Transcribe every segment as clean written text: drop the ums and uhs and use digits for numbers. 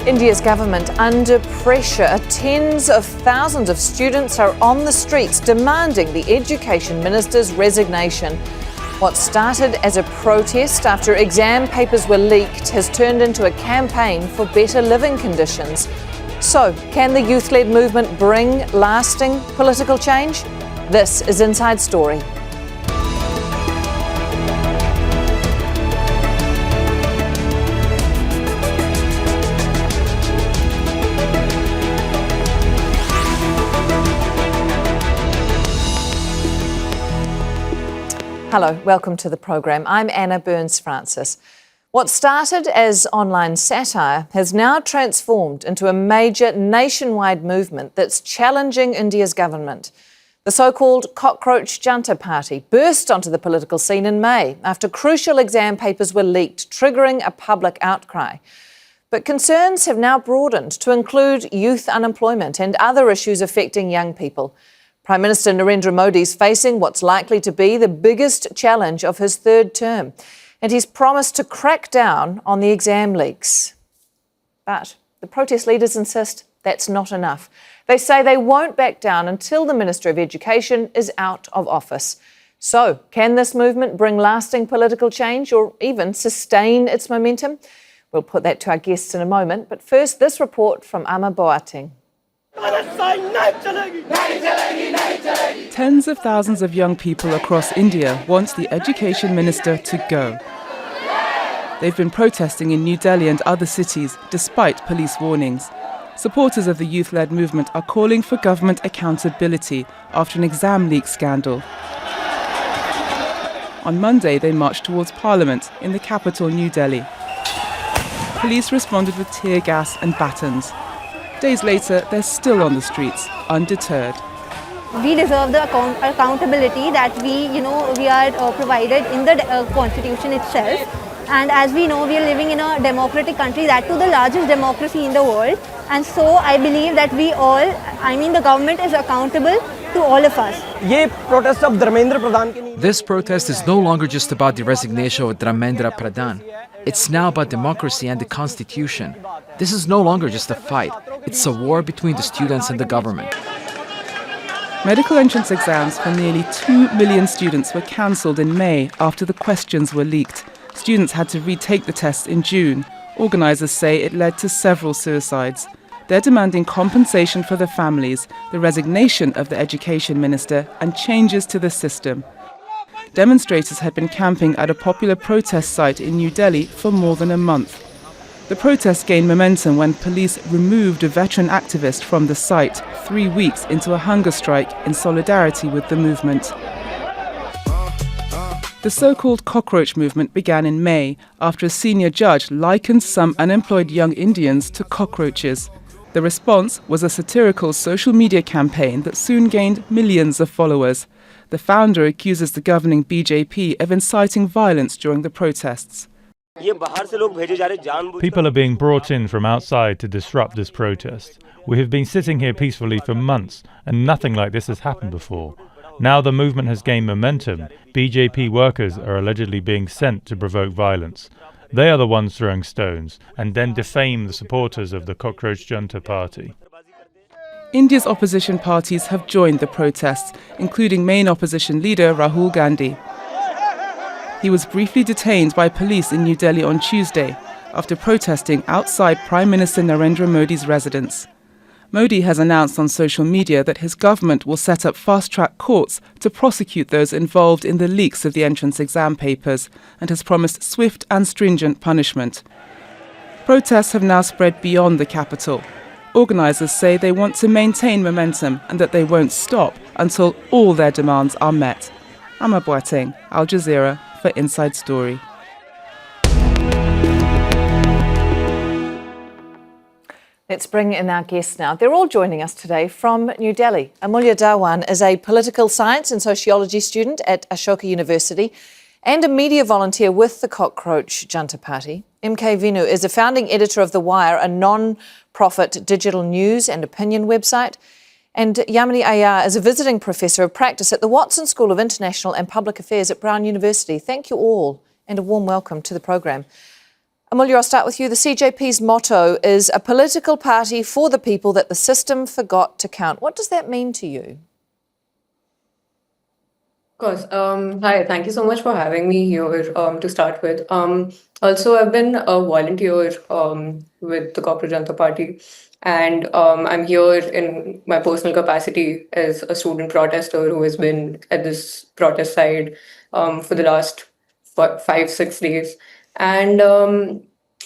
India's government under pressure. Tens of thousands of students are on the streets demanding the Education Minister's resignation. What started as a protest after exam papers were leaked has turned into a campaign for better living conditions. So, can the youth-led movement bring lasting political change? This is Inside Story. Hello, welcome to the program. I'm Anna Burns-Francis. What started as online satire has now transformed into a major nationwide movement that's challenging India's government. The so-called Cockroach Janta Party burst onto the political scene in May after crucial exam papers were leaked, triggering a public outcry. But concerns have now broadened to include youth unemployment and other issues affecting young people. Prime Minister Narendra Modi is facing what's likely to be the biggest challenge of his third term, and he's promised to crack down on the exam leaks. But the protest leaders insist that's not enough. They say they won't back down until the Minister of Education is out of office. So, can this movement bring lasting political change or even sustain its momentum? We'll put that to our guests in a moment, but first this report from Amulya Dhawan. Tens of thousands of young people across India want the Education Minister to go. They've been protesting in New Delhi and other cities despite police warnings. Supporters of the youth-led movement are calling for government accountability after an exam leak scandal. On Monday, they marched towards Parliament in the capital, New Delhi. Police responded with tear gas and batons. Days later, they're still on the streets, undeterred. We deserve the accountability that we are provided in the constitution itself. And as we know, we are living in a democratic country, that too the largest democracy in the world. And so I believe that the government is accountable to all of us. This protest is no longer just about the resignation of Dharmendra Pradhan. It's now about democracy and the constitution. This is no longer just a fight. It's a war between the students and the government. Medical entrance exams for nearly 2 million students were cancelled in May after the questions were leaked. Students had to retake the tests in June. Organisers say it led to several suicides. They're demanding compensation for the families, the resignation of the Education Minister and changes to the system. Demonstrators had been camping at a popular protest site in New Delhi for more than a month. The protests gained momentum when police removed a veteran activist from the site 3 weeks into a hunger strike in solidarity with the movement. The so-called cockroach movement began in May after a senior judge likened some unemployed young Indians to cockroaches. The response was a satirical social media campaign that soon gained millions of followers. The founder accuses the governing BJP of inciting violence during the protests. People are being brought in from outside to disrupt this protest. We have been sitting here peacefully for months and nothing like this has happened before. Now the movement has gained momentum. BJP workers are allegedly being sent to provoke violence. They are the ones throwing stones and then defame the supporters of the Cockroach Janta Party. India's opposition parties have joined the protests, including main opposition leader Rahul Gandhi. He was briefly detained by police in New Delhi on Tuesday after protesting outside Prime Minister Narendra Modi's residence. Modi has announced on social media that his government will set up fast-track courts to prosecute those involved in the leaks of the entrance exam papers and has promised swift and stringent punishment. Protests have now spread beyond the capital. Organisers say they want to maintain momentum and that they won't stop until all their demands are met. Amulya Dhawan, Al Jazeera, for Inside Story. Let's bring in our guests now. They're all joining us today from New Delhi. Amulya Dhawan is a political science and sociology student at Ashoka University and a media volunteer with the Cockroach Janta Party. MK Venu is a founding editor of The Wire, a non-profit digital news and opinion website. And Yamini Ayar is a visiting professor of practice at the Watson School of International and Public Affairs at Brown University. Thank you all and a warm welcome to the program. Amulya, I'll start with you. The CJP's motto is a political party for the people that the system forgot to count. What does that mean to you? Of course. Hi, thank you so much for having me here to start with. Also, I've been a volunteer with the Cockroach Janta Party, and I'm here in my personal capacity as a student protester who has been at this protest side for the last 5, 6 days. And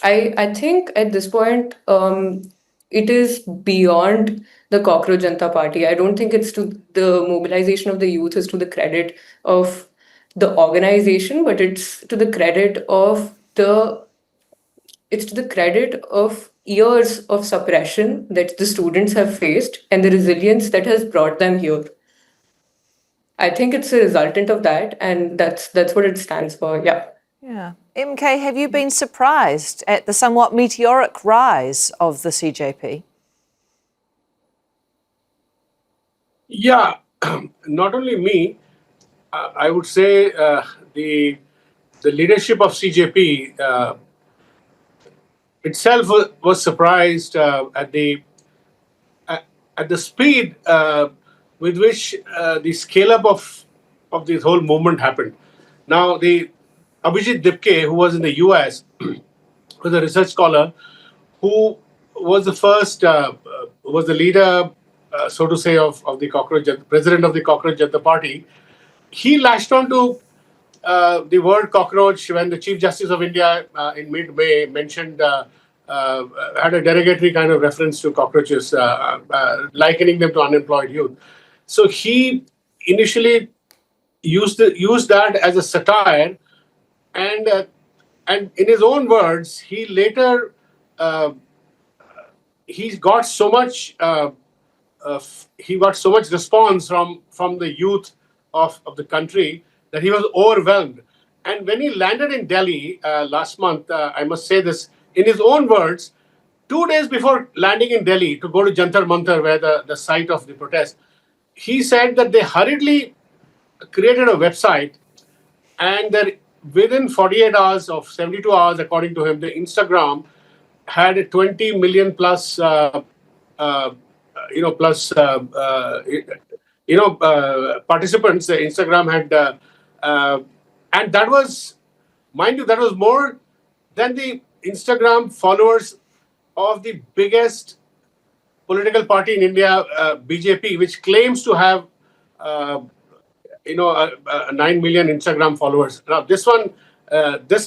I think at this point, it is beyond the Cockroach Janta Party. I don't think it's to the mobilization of the youth is to the credit of the organization, but it's to the credit of years of suppression that the students have faced and the resilience that has brought them here. I think it's a resultant of that, and that's what it stands for. Yeah. Yeah. MK, have you been surprised at the somewhat meteoric rise of the CJP? Yeah, not only me, I would say the leadership of CJP itself was surprised at the speed with which the scale up of this whole movement happened. Now, the Abhijit Dipke, who was in the US, was a research scholar who was the first, was the leader, so to say, of the president of the Cockroach Janta Party. He latched on to the word cockroach when the Chief Justice of India in mid-May mentioned, had a derogatory kind of reference to cockroaches, likening them to unemployed youth. So he initially used that as a satire. And in his own words, he later he got so much response from the youth of the country that he was overwhelmed. And when he landed in Delhi last month, I must say this in his own words, 2 days before landing in Delhi to go to Jantar Mantar, where the site of the protest, he said that they hurriedly created a website, and that within 48 hours of 72 hours, according to him, the Instagram had 20 million plus, participants. The Instagram had, and that was, mind you, that was more than the Instagram followers of the biggest political party in India, BJP, which claims to have 9 million Instagram followers. Now, this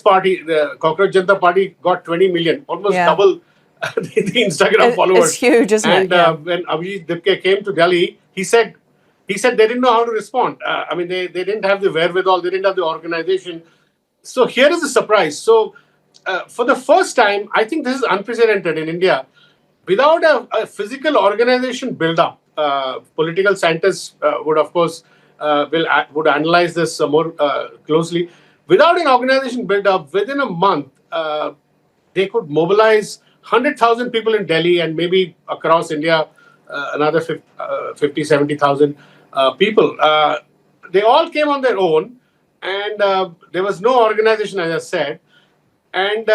party, the Cockroach Janta Party, got 20 million, almost double the Instagram followers. It's huge, isn't it? And when Abhijit Dipke came to Delhi, he said they didn't know how to respond. They didn't have the wherewithal, they didn't have the organization. So here is the surprise. So for the first time, I think this is unprecedented in India. Without a physical organization build-up, political scientists would, of course, would analyze this more closely. Without an organization built up, within a month, they could mobilize 100,000 people in Delhi and maybe across India, another 50, 70,000 people. They all came on their own, and there was no organization, as I said. And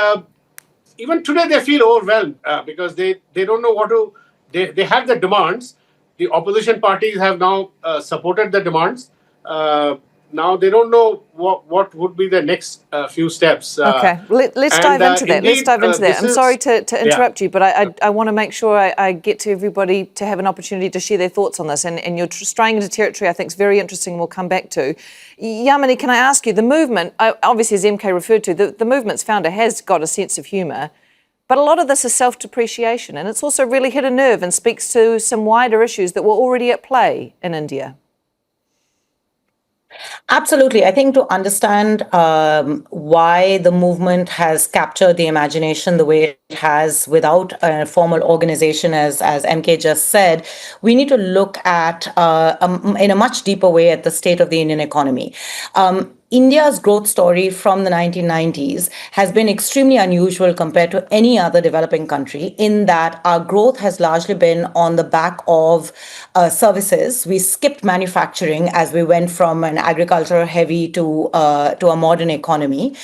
even today, they feel overwhelmed because they don't know what to. They have the demands. The opposition parties have now supported the demands. Now they don't know what would be the next few steps. Okay, let's dive into that. Let's dive into that. I'm sorry to interrupt you, but I want to make sure I get to everybody to have an opportunity to share their thoughts on this. And you're straying into territory I think is very interesting and we'll come back to. Yamini, can I ask you, the movement, obviously as MK referred to, the movement's founder has got a sense of humour. But a lot of this is self-depreciation, and it's also really hit a nerve and speaks to some wider issues that were already at play in India. Absolutely. I think to understand why the movement has captured the imagination the way it has without a formal organization, as MK just said, we need to look at, in a much deeper way, at the state of the Indian economy. India's growth story from the 1990s has been extremely unusual compared to any other developing country in that our growth has largely been on the back of services. We skipped manufacturing as we went from an agriculture heavy to a modern economy.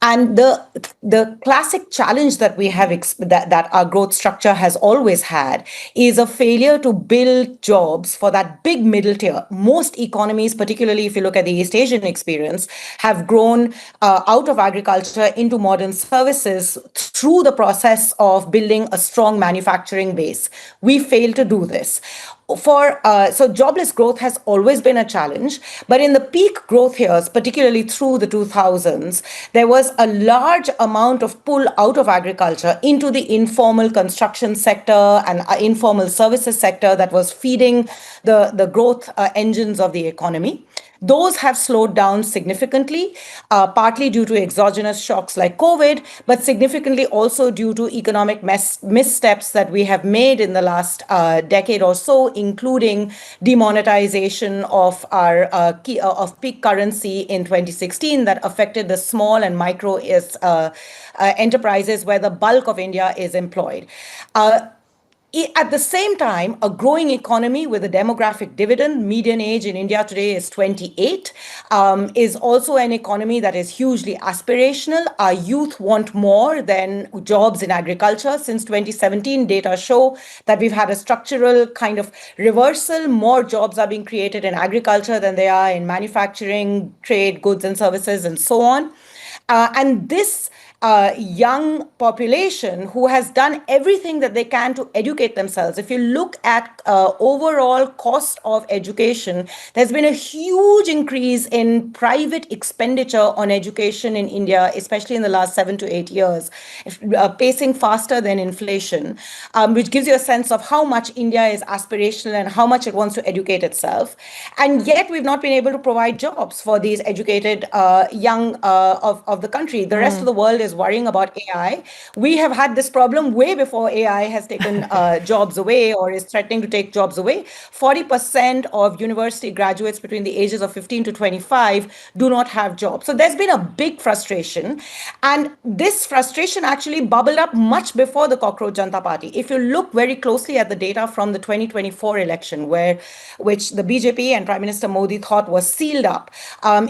And the classic challenge that we have that our growth structure has always had is a failure to build jobs for that big middle tier. Most economies, particularly if you look at the East Asian experience, have grown out of agriculture into modern services through the process of building a strong manufacturing base. We fail to do this. So jobless growth has always been a challenge, but in the peak growth years, particularly through the 2000s, there was a large amount of pull out of agriculture into the informal construction sector and informal services sector that was feeding the growth engines of the economy. Those have slowed down significantly, partly due to exogenous shocks like COVID, but significantly also due to economic missteps that we have made in the last decade or so, including demonetization of our of peak currency in 2016 that affected the small and micro enterprises where the bulk of India is employed. At the same time, a growing economy with a demographic dividend, median age in India today is 28, is also an economy that is hugely aspirational. Our youth want more than jobs in agriculture. Since 2017, data show that we've had a structural kind of reversal. More jobs are being created in agriculture than they are in manufacturing, trade, goods and services, and so on. And this young population who has done everything that they can to educate themselves. If you look at overall cost of education, there's been a huge increase in private expenditure on education in India, especially in the last 7 to 8 years, pacing faster than inflation, which gives you a sense of how much India is aspirational and how much it wants to educate itself. And yet we've not been able to provide jobs for these educated young of the country. The rest of the world is worrying about AI. We have had this problem way before AI has taken jobs away or is threatening to take jobs away. 40% of university graduates between the ages of 15 to 25 do not have jobs. So there's been a big frustration. And this frustration actually bubbled up much before the Cockroach Janta Party. If you look very closely at the data from the 2024 election, which the BJP and Prime Minister Modi thought was sealed up,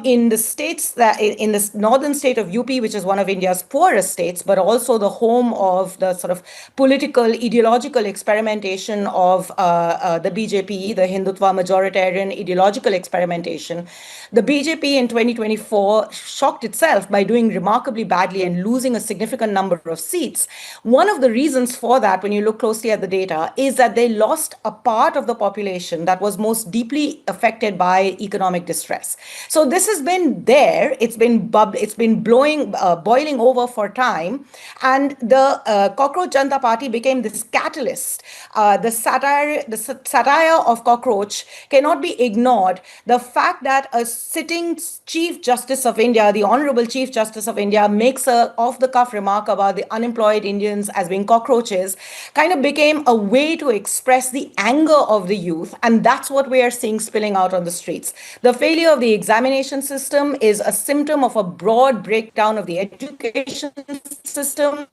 in the states that in the northern state of UP, which is one of India's poorest states, but also the home of the sort of political, ideological experimentation of the BJP, the Hindutva majoritarian ideological experimentation. The BJP in 2024 shocked itself by doing remarkably badly and losing a significant number of seats. One of the reasons for that, when you look closely at the data, is that they lost a part of the population that was most deeply affected by economic distress. So this has been there. It's been boiling over for time. And the Cockroach Janta Party became this catalyst. The satire of Cockroach cannot be ignored. The fact that a sitting Chief Justice of India, the Honorable Chief Justice of India, makes a off-the-cuff remark about the unemployed Indians as being cockroaches kind of became a way to express the anger of the youth. And that's what we are seeing spilling out on the streets. The failure of the examination system is a symptom of a broad breakdown of the education system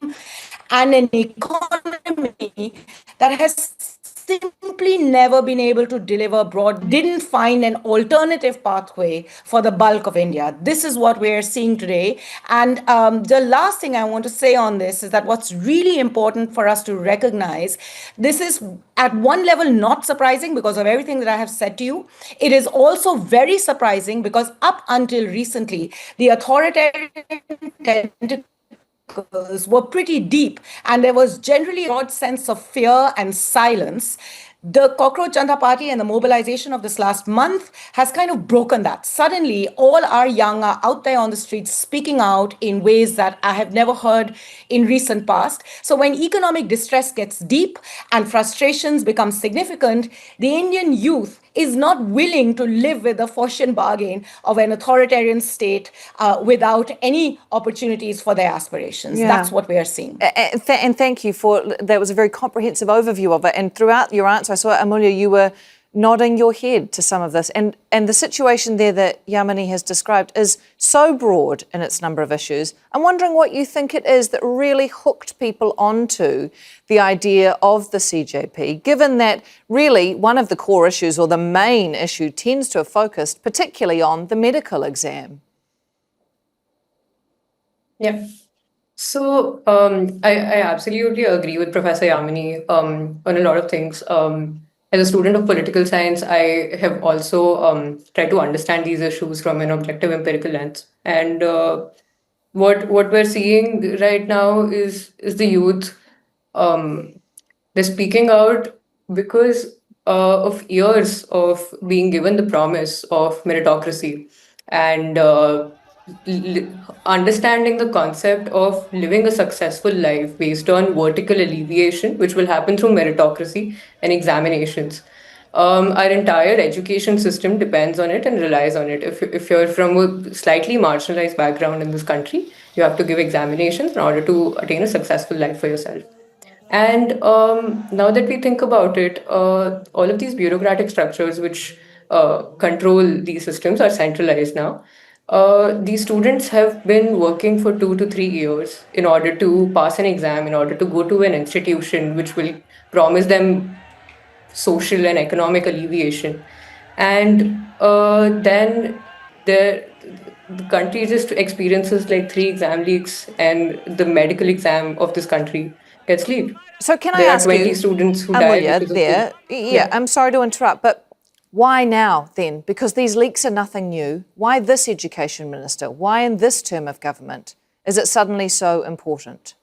and an economy that has simply never been able to deliver didn't find an alternative pathway for the bulk of India. This is what we're seeing today. And the last thing I want to say on this is that what's really important for us to recognize, this is at one level not surprising because of everything that I have said to you. It is also very surprising because up until recently, the authoritarian tentacles were pretty deep, and there was generally a broad sense of fear and silence. The Cockroach Janta Party and the mobilization of this last month has kind of broken that. Suddenly, all our young are out there on the streets speaking out in ways that I have never heard in recent past. So when economic distress gets deep and frustrations become significant, the Indian youth is not willing to live with the Faustian bargain of an authoritarian state without any opportunities for their aspirations. Yeah. That's what we are seeing. And thank you for that. Was a very comprehensive overview of it. And throughout your answer, I saw, Amulya, you were nodding your head to some of this. And the situation there that Yamini has described is so broad in its number of issues. I'm wondering what you think it is that really hooked people onto the idea of the CJP, given that really one of the core issues or the main issue tends to have focused particularly on the medical exam. Yeah. So I absolutely agree with Professor Yamini on a lot of things. As a student of political science, I have also tried to understand these issues from an objective empirical lens. And what we're seeing right now is the youth. They're speaking out because of years of being given the promise of meritocracy and understanding the concept of living a successful life based on vertical alleviation, which will happen through meritocracy and examinations. Our entire education system depends on it and relies on it. If you're from a slightly marginalized background in this country, you have to give examinations in order to attain a successful life for yourself. And now that we think about it, all of these bureaucratic structures which control these systems are centralized now. These students have been working for 2 to 3 years in order to pass an exam, in order to go to an institution which will promise them social and economic alleviation. And then the country just experiences like 3 exam leaks, and the medical exam of this country gets leaked. So can I There are ask 20 you, students who died Amulya, because of there, the- yeah, I'm sorry to interrupt, but why now then? Because these leaks are nothing new. Why this education minister? Why in this term of government is it suddenly so important?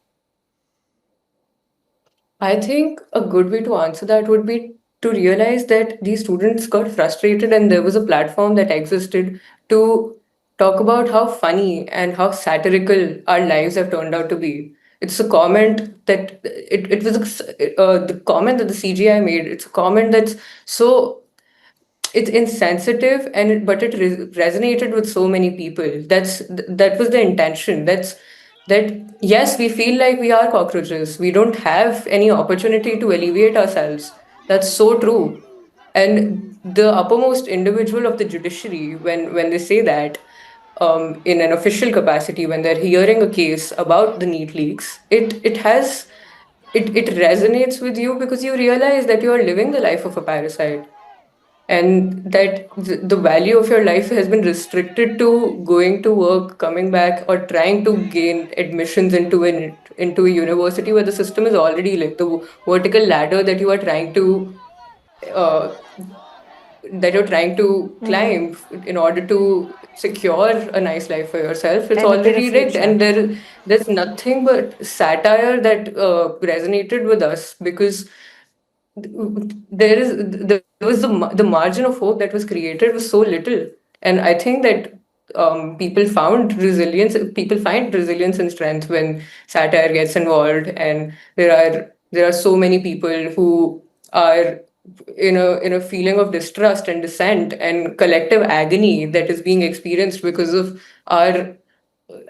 I think a good way to answer that would be to realize that these students got frustrated and there was a platform that existed to talk about how funny and how satirical our lives have turned out to be. It's a comment that it was the comment that the CGI made. It's a comment that's so it's insensitive but it resonated with so many people. That was the intention. That yes, we feel like we are cockroaches, we don't have any opportunity to alleviate ourselves. That's so true. And the uppermost individual of the judiciary, when they say that in an official capacity, when they're hearing a case about the NEET leaks, it resonates with you because you realize that you are living the life of a parasite, and that the value of your life has been restricted to going to work, coming back, or trying to gain admissions into a university where the system is already like the vertical ladder uh, that you're trying to climb in order to secure a nice life for yourself. It's And a better already rigged, future. and there's nothing but satire that resonated with us because there was the margin of hope that was created was so little. And I think that people find resilience and strength when satire gets involved, and there are so many people who are in a feeling of distrust and dissent and collective agony that is being experienced because of our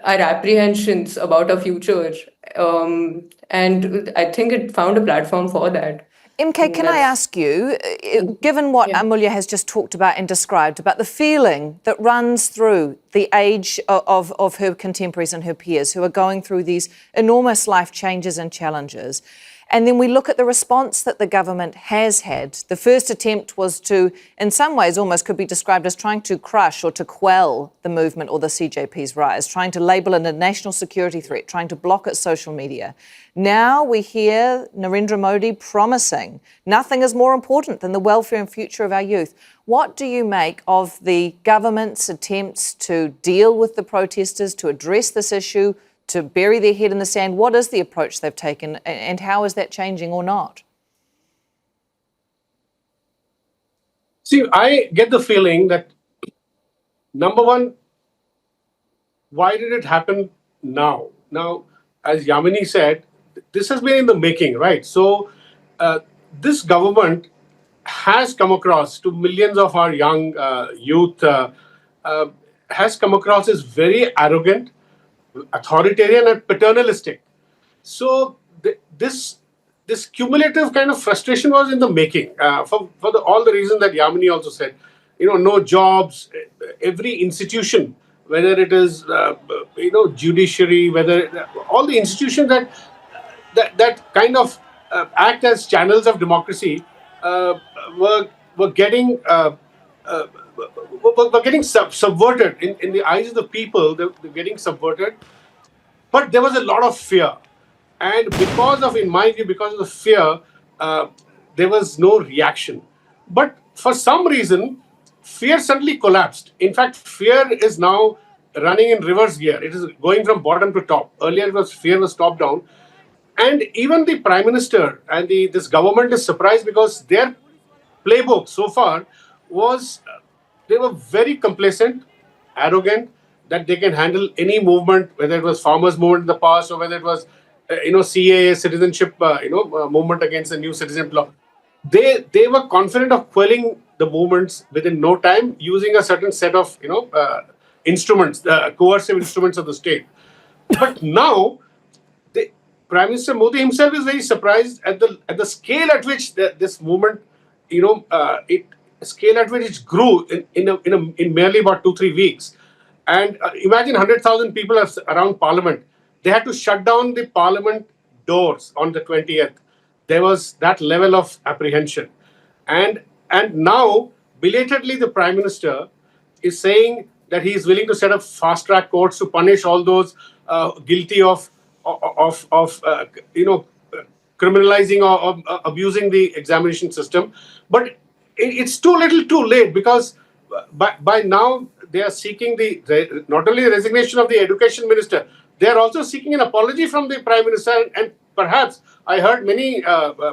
apprehensions about our future. And I think it found a platform for that. MK, can I ask you, given what Amulya has just talked about and described, about the feeling that runs through the age of her contemporaries and her peers who are going through these enormous life changes and challenges, and then we look at the response that the government has had. The first attempt was to, in some ways, almost could be described as trying to crush or to quell the movement or the CJP's rise, trying to label it a national security threat, trying to block its social media. Now we hear Narendra Modi promising nothing is more important than the welfare and future of our youth. What do you make of the government's attempts to deal with the protesters, to address this issue, to bury their head in the sand? What is the approach they've taken, and how is that changing or not? See, I get the feeling that, number one, why did it happen now? Now, as Yamini said, this has been in the making, right? So this government has come across to millions of our young youth, has come across as very arrogant, authoritarian and paternalistic. So this this cumulative kind of frustration was in the making for all the reasons that Yamini also said. No jobs, every institution, whether it is, judiciary, whether all the institutions that kind of act as channels of democracy were getting subverted in the eyes of the people. They're getting subverted, but there was a lot of fear, and in my view, because of the fear, there was no reaction. But for some reason, fear suddenly collapsed. In fact, fear is now running in reverse gear. It is going from bottom to top. Earlier, fear was top down. And even the Prime Minister and this government is surprised because their playbook so far was they were very complacent, arrogant, that they can handle any movement, whether it was farmers' movement in the past or whether it was CAA citizenship movement against the new citizenship law. They were confident of quelling the movements within no time using a certain set of instruments, coercive instruments of the state. But now, Prime Minister Modi himself is very surprised at the scale at which this movement, scale at which it grew in merely about 2-3 weeks. And imagine 100,000 people around Parliament. They had to shut down the Parliament doors on the 20th. There was that level of apprehension. And now, belatedly, the Prime Minister is saying that he is willing to set up fast-track courts to punish all those guilty of criminalizing or abusing the examination system. But it's too little too late, because by now they are seeking not only the resignation of the education minister, they are also seeking an apology from the Prime Minister. And perhaps I heard many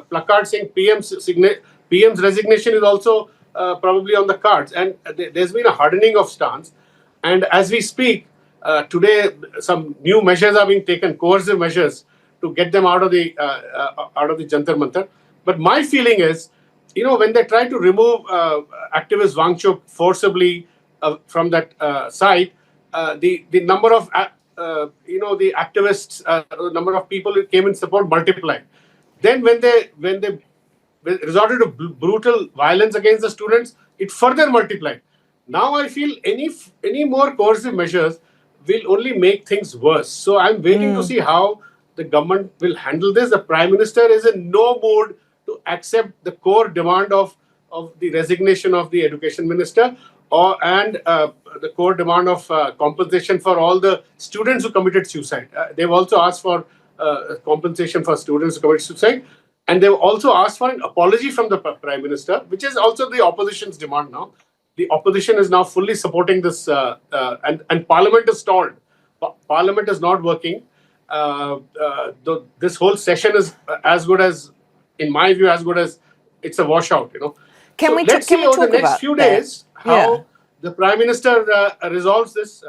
placards saying PM's resignation is also probably on the cards. And there's been a hardening of stance. And as we speak, today, some new measures are being taken, coercive measures, to get them out of the Jantar Mantar. But my feeling is, when they try to remove activist Wangchuk forcibly from that site, the number of the activists, number of people who came in support multiplied. Then when they resorted to brutal violence against the students, it further multiplied. Now I feel any more coercive measures will only make things worse. So I'm waiting to see how the government will handle this. The Prime Minister is in no mood to accept the core demand of the resignation of the Education Minister and the core demand of compensation for all the students who committed suicide. They've also asked for compensation for students who committed suicide. And they've also asked for an apology from the Prime Minister, which is also the opposition's demand now. The opposition is now fully supporting this, and Parliament is stalled. Parliament is not working. This whole session is as good as, in my view, as good as it's a washout. Let's see over the next few days how the Prime Minister resolves this.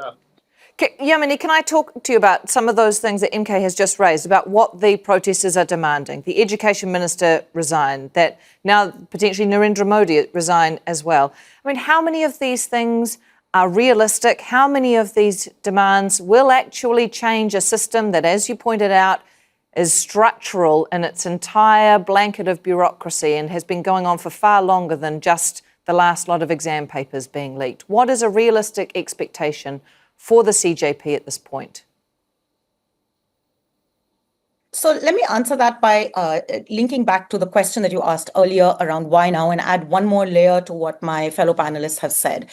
Yamini, can I talk to you about some of those things that MK has just raised, about what the protesters are demanding? The Education Minister resigned, that now potentially Narendra Modi resign as well. I mean, how many of these things are realistic? How many of these demands will actually change a system that, as you pointed out, is structural in its entire blanket of bureaucracy and has been going on for far longer than just the last lot of exam papers being leaked? What is a realistic expectation for the CJP at this point? So let me answer that by linking back to the question that you asked earlier around why now, and add one more layer to what my fellow panelists have said.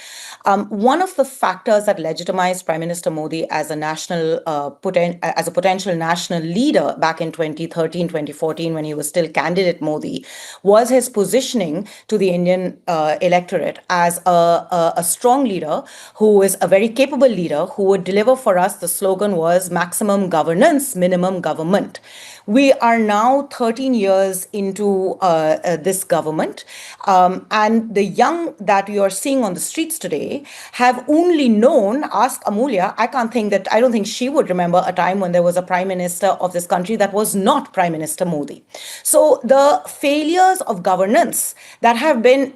One of the factors that legitimized Prime Minister Modi as a potential national leader back in 2013, 2014, when he was still candidate Modi, was his positioning to the Indian electorate as a strong leader who is a very capable leader who would deliver for us. The slogan was maximum governance, minimum government. We are now 13 years into this government, and the young that you are seeing on the streets today have only known, ask Amulya, I don't think she would remember a time when there was a prime minister of this country that was not Prime Minister Modi. So the failures of governance that have been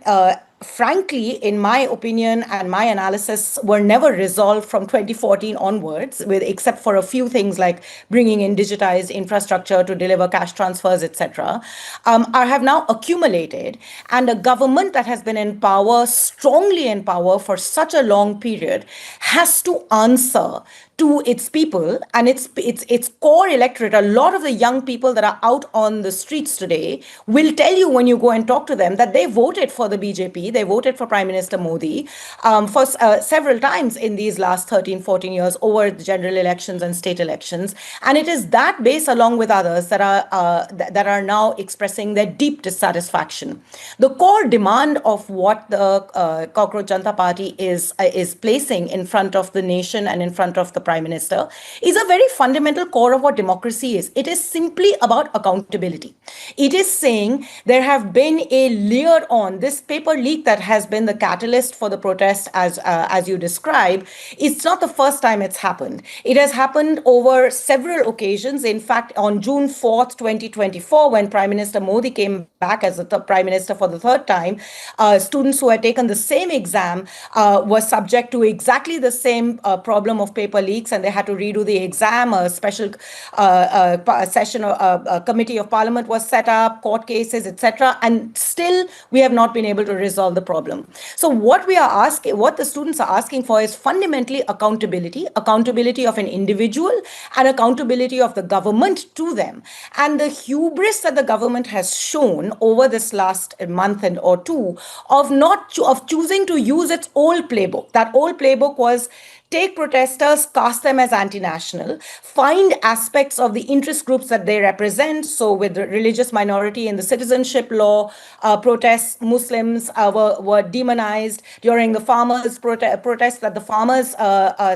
frankly, in my opinion and my analysis, were never resolved from 2014 onwards, except for a few things like bringing in digitized infrastructure to deliver cash transfers, etc., have now accumulated. And a government that has been in power, strongly in power for such a long period, has to answer to its people and its core electorate. A lot of the young people that are out on the streets today will tell you when you go and talk to them that they voted for the BJP, they voted for Prime Minister Modi for several times in these last 13, 14 years over the general elections and state elections. And it is that base, along with others, that are now expressing their deep dissatisfaction. The core demand of what the Cockroach Janta Party is placing in front of the nation and in front of the Prime Minister is a very fundamental core of what democracy is. It is simply about accountability. It is saying there have been a layer on this paper leak that has been the catalyst for the protest, as you describe. It's not the first time it's happened. It has happened over several occasions. In fact, on June 4th, 2024, when Prime Minister Modi came back as the Prime Minister for the third time, students who had taken the same exam were subject to exactly the same problem of paper leaks, and they had to redo the exam. A special session, a committee of parliament was set up, court cases, etc. And still, we have not been able to resolve the problem. So what the students are asking for is fundamentally accountability of an individual and accountability of the government to them. And the hubris that the government has shown over this last month or two of choosing to use its old playbook. That old playbook was take protesters, cast them as anti-national, find aspects of the interest groups that they represent. So with the religious minority in the citizenship law, protests, Muslims were demonized during the farmers' protests that the farmers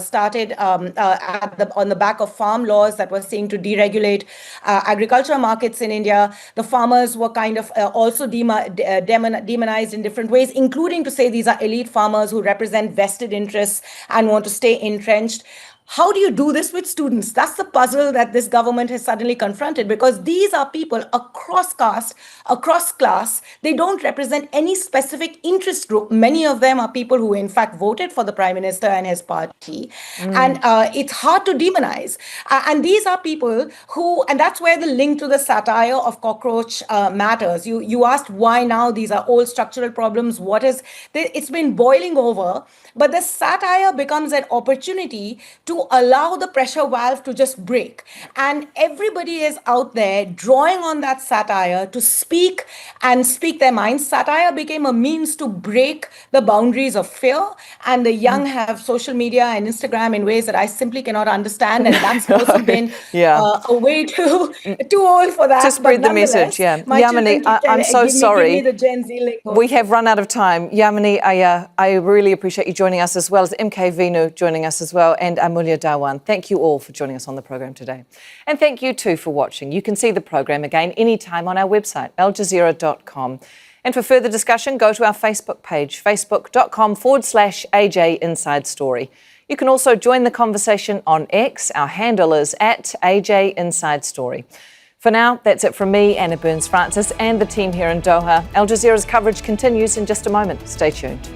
started on the back of farm laws that were seeking to deregulate agricultural markets in India. The farmers were kind of also demonized in different ways, including to say these are elite farmers who represent vested interests and want to stay entrenched. How do you do this with students? That's the puzzle that this government has suddenly confronted, because these are people across caste, across class. They don't represent any specific interest group. Many of them are people who, in fact, voted for the Prime Minister and his party. And it's hard to demonize. And these are people who, and that's where the link to the satire of Cockroach matters. You asked why now these are old structural problems. It's been boiling over, but the satire becomes an opportunity to allow the pressure valve to just break. And everybody is out there drawing on that satire to speak their minds. Satire became a means to break the boundaries of fear. And the young have social media and Instagram in ways that I simply cannot understand. And that's also been a way too old for that. To spread the message, Yamini, I'm so sorry. Give me the Gen Z link. We have run out of time. Yamini, I really appreciate you joining us, as well as MK Vinu joining us as well, and Amulya Dhawan. Thank you all for joining us on the program today. And thank you too for watching. You can see the program again anytime on our website, aljazeera.com. And for further discussion, go to our Facebook page, facebook.com/AJ Inside Story. You can also join the conversation on X. Our handle is @AJ Inside Story. For now, that's it from me, Anna Burns-Francis, and the team here in Doha. Al Jazeera's coverage continues in just a moment. Stay tuned.